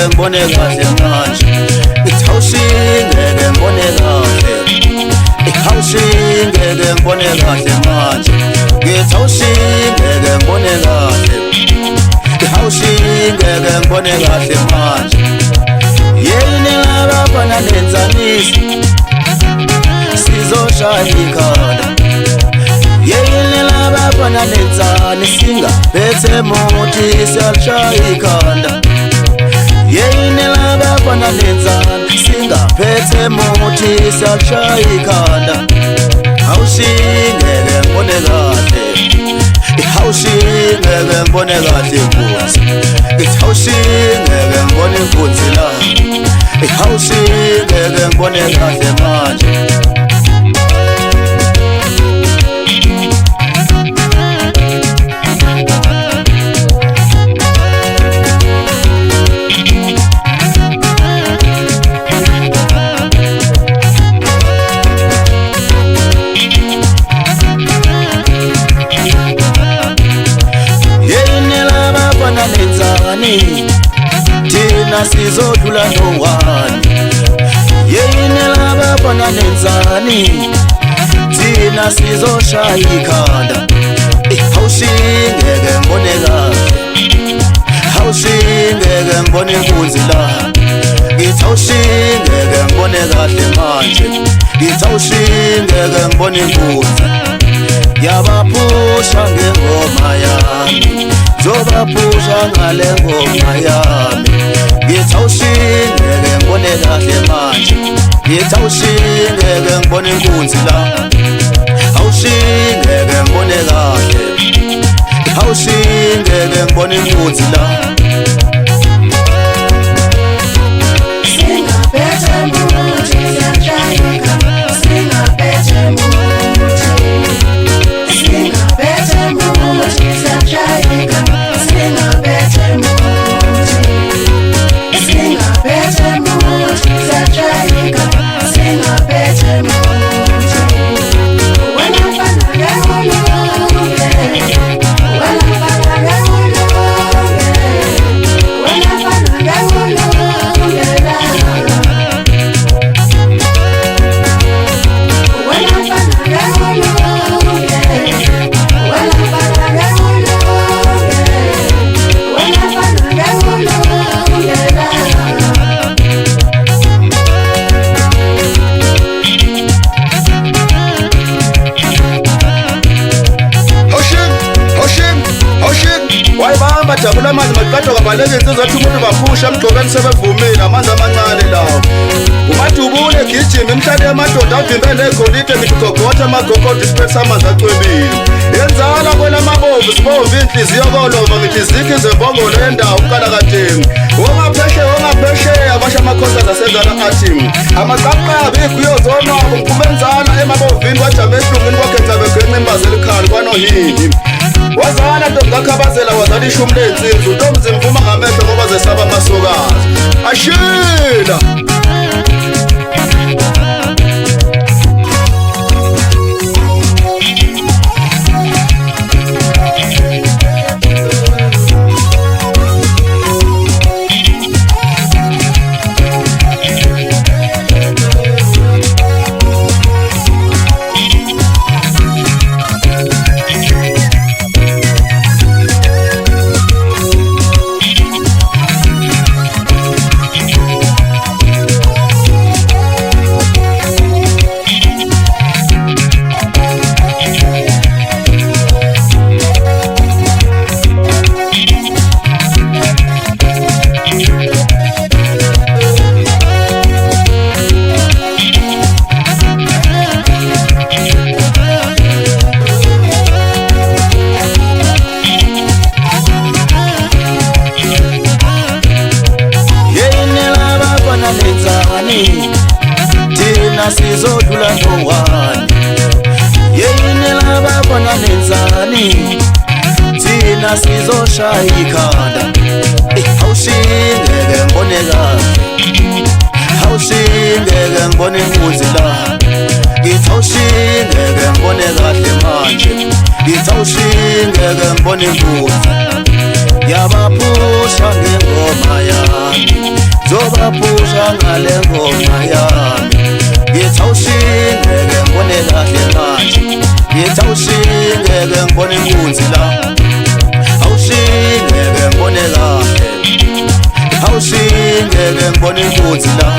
Ngibone kahle manje ngithawushingeke ngibone kahle ngithawushingeke ngibone kahle manje ngithawushingeke ngibone kahle ngithawushingeke ngibone kahle manje yini labafana nenzanisi sizoshaya ikhanda yini labafana nenzani singaphethe muthi siyalishaya ikhanda yini labafana nenzani singaphethe muthi siyalishaya ikhanda awushingeke ngibone kahle awushingeke ngibone kahle inkunzi ngithi awushingeke ngibone inkunzi la awushingeke ngibone kahle manje thina sizodlula nowani yini labafana nenzani thina sizoshaya ikhanda awushingeke ngibone kahle awushingeke ngibone inkunzi la ngithi awushingeke ngibone kahle manje ngithi awushingeke ngibone inkunzi yabaphusha ngengoma yami zobaphusha ngale ngoma yami ngithi awushingeke ngibone kahle manje ngithi awushingeke ngibone inkunzi la awushingeke ngibone kahle awushingeke ngibone inkunzi la singaphethe muthi siyashayika singaphethe muthi singaphethe muthi siyashayika singaphethe muthi singaphethe muthi siyashayika singaphethe muthi wena mfana ngehulunge wena mfana ngehulunge wena mfana ngehulunge la wena mfana ngehulunge wena mfana ngehulunge wena mfana ngehulunge la wayibamba jabula amanzi maqathwa kabaleke insizwa athi umuntu baphusha emgqokeni sebevumile amanzi amancane lawo umadubule gijima imhlane yamadoda avimbele egolide ngigogotha amagogodi isiphethe amanzi acwebile yenzala kwela mabovu sibomva inhliziyo kolova ngithi zikho izembongolo yendawo ukalakathengi ongaphesheya abasha amakhosana asenzala athi amaqaqabi iguyozonwabo ngiphumenzala emabovini wajama ehlungwini kwakhetha begenqa imbazela ikhali kwanohini wazana ntombi kakhabazela wazala ishumi lensizwa untombi zimvuma ngamehlo ngoba zesaba amasokazi ashila thina sizodlula nowani yini labafana nenzani thina sizoshaya ikhanda awushingeke ngibone kahle ngithawushi ngeke ngibone impunzi yabaphusha ngengoma yami zobaphusha ngale ngoma yami ngithawushi ngeke ngibone kahle manje ngithawushi ngeke ngibone impunzi la awushi ngeke ngibone kahle awushi ngeke ngibone impunzi la